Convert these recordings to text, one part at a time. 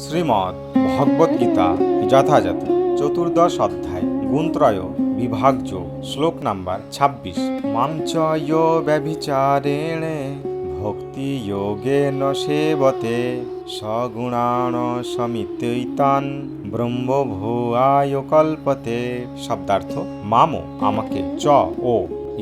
শ্রীমদ্ ভগবদ্গীতা যথাযথ চতুর্দশ অধ্যায় গুণত্রয় বিভাগযোগ শ্লোক নাম্বার ২৬। মাং চ ইয়ো ব্যভিচারেণ ভক্তি যোগেন সেবতে সগুণান সমিতৈতান ব্রহ্মভূয়ায় কল্পতে। শব্দার্থ: মামো আমাকে, চ ও,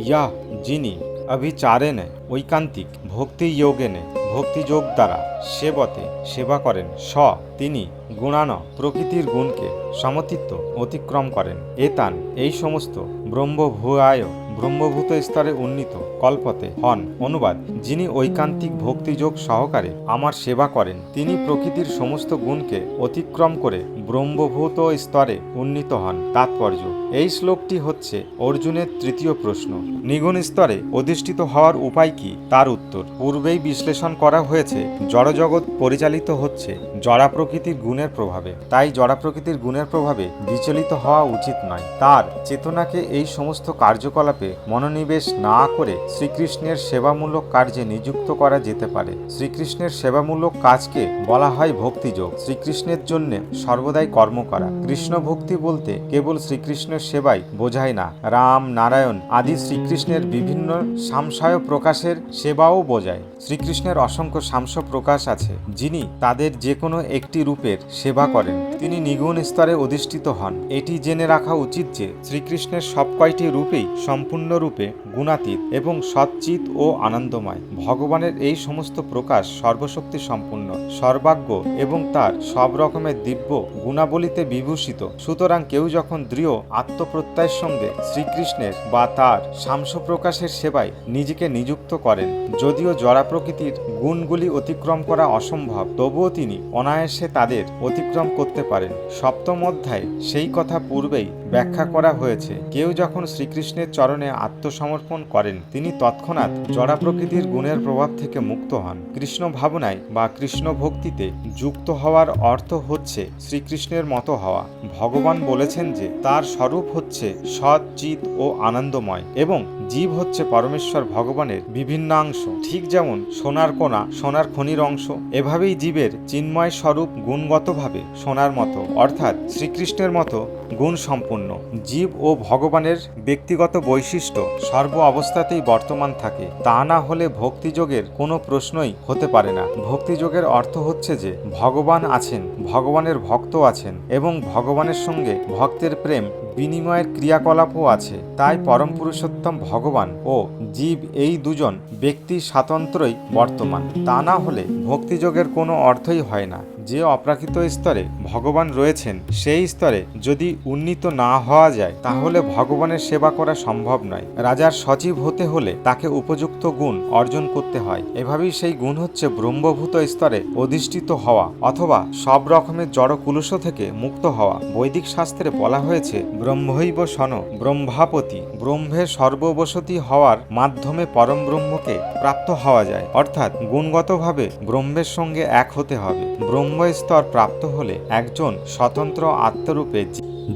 ইয়া যিনি, অভিচারেণ ঐকান্তিক, ভক্তি যোগেনে ভক্তিযোগ দ্বারা, সেবতে সেবা করেন, স তিনি, গুণান প্রকৃতির গুণকে, সমতীত্ব অতিক্রম করেন, এতান এই সমস্ত, ব্রহ্মভূয়ায় ব্রহ্মভূত স্তরে উন্নীত, কল্পতে হন। অনুবাদ: যিনি ঐকান্তিক ভক্তিযোগ সহকারে আমার সেবা করেন তিনি প্রকৃতির সমস্ত গুণকে অতিক্রম করে ব্রহ্মভূত স্তরে উন্নীত হন। তাৎপর্য: এই শ্লোকটি হচ্ছে অর্জুনের তৃতীয় প্রশ্ন। নিগুণ স্তরে অধিষ্ঠিত হওয়ার উপায় কি তার উত্তর পূর্বেই বিশ্লেষণ করা হয়েছে। জড়জগৎ পরিচালিত হচ্ছে জড়া প্রকৃতির গুণের প্রভাবে, তাই জড়া প্রকৃতির গুণের প্রভাবে বিচলিত হওয়া উচিত নয়। তার চেতনাকে এই সমস্ত কার্যকলাপে মনোনিবেশ না করে শ্রীকৃষ্ণের সেবামূলক কার্যে নিযুক্ত করা যেতে পারে। শ্রীকৃষ্ণের সেবামূলক কাজকে বলা হয় ভক্তিযোগ। শ্রীকৃষ্ণের জন্য সর্বদাই কর্ম করা। কৃষ্ণ ভক্তি বলতে কেবল শ্রীকৃষ্ণের সেবাই বোঝায় না, রাম, নারায়ণ আদি শ্রীকৃষ্ণের বিভিন্ন সামসায় প্রকাশের সেবাও বোঝায়। শ্রীকৃষ্ণের অসংখ্য সামস প্রকাশ আছে, যিনি তাদের যে কোনো একটি রূপের সেবা করেন তিনি নিগুণ স্তরে অধিষ্ঠিত হন। এটি জেনে রাখা উচিত যে শ্রীকৃষ্ণের সব কয়টি রূপেই সম্পূর্ণরূপে গুণাতীত এবং সচ্চিত ও আনন্দময়। ভগবানের এই সমস্ত প্রকাশ সর্বশক্তি সম্পূর্ণ, সর্বাজ্ঞ এবং তার সব রকমের দিব্য গুণাবলীতে বিভূষিত। সুতরাং কেউ যখন দৃঢ় আত্মপ্রত্যয়ের সঙ্গে শ্রীকৃষ্ণের বা তার সামস প্রকাশের সেবায় নিজেকে নিযুক্ত করেন, যদিও জড়া প্রকৃতির গুণগুলি অতিক্রম করা অসম্ভব, তবুও তিনি অনায়াসে তাদের অতিক্রম করতে পারেন। সপ্তম অধ্যায়ে সেই কথা পূর্বেই ব্যাখ্যা করা হয়েছে। কেউ যখন শ্রীকৃষ্ণের চরণে আত্মসমর্পণ করেন তিনি তৎক্ষণাৎ জড়া প্রকৃতির গুণের প্রভাব থেকে মুক্ত হন। কৃষ্ণ ভাবনায় বা কৃষ্ণ ভক্তিতে যুক্ত হওয়ার অর্থ হচ্ছে শ্রীকৃষ্ণের মতো হওয়া। ভগবান বলেছেন যে তার স্বরূপ হচ্ছে সৎ, চিৎ ও আনন্দময় এবং জীব হচ্ছে পরমেশ্বর ভগবানের বিভিন্নাংশ। ঠিক যেমন সোনার কোনা সোনার খনির অংশ, এভাবেই জীবের চিন্ময় স্বরূপ গুণগতভাবে সোনার মতো, অর্থাৎ শ্রীকৃষ্ণের মতো গুণ সম্পূর্ণ। জীব ও ভগবানের ব্যক্তিগত বৈশিষ্ট্য সর্ব অবস্থাতেই বর্তমান থাকে, তা না হলে ভক্তিযোগের কোনো প্রশ্নই হতে পারে না। ভক্তিযোগের অর্থ হচ্ছে যে ভগবান আছেন, ভগবানের ভক্ত আছেন এবং ভগবানের সঙ্গে ভক্তের প্রেম বিনিময়ের ক্রিয়াকলাপও আছে। তাই পরম পুরুষোত্তম ভগবান ও জীব এই দুজন ব্যক্তি স্বাতন্ত্র্যই বর্তমান। তা না হলে ভক্তিযোগের কোনো অর্থই হয় না। যে অপ্রাকৃত স্তরে ভগবান রয়েছেন সেই স্তরে যদি উন্নীত না হওয়া যায় তাহলে ভগবানের সেবা করা সম্ভব নয়। রাজার সচিব হতে হলে তাকে উপযুক্ত গুণ অর্জন করতে হয়। এভাবেই সেই গুণ হচ্ছে ব্রহ্মভূত স্তরে অধিষ্ঠিত হওয়া অথবা সব রকমের জড় কুলুষ থেকে মুক্ত হওয়া। বৈদিক শাস্ত্রে বলা হয়েছে ব্রহ্মৈব শন ব্রহ্মাপতি, ব্রহ্মের সর্ববসতি হওয়ার মাধ্যমে পরম ব্রহ্মকে প্রাপ্ত হওয়া যায়, অর্থাৎ গুণগতভাবে ব্রহ্মের সঙ্গে এক হতে হবে। ব্রহ্মস্তর প্রাপ্ত হলে একজন স্বতন্ত্র আত্মরূপে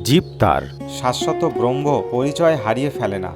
জীব তার শাশ্বত ব্রহ্ম পরিচয় হারিয়ে ফেলে না।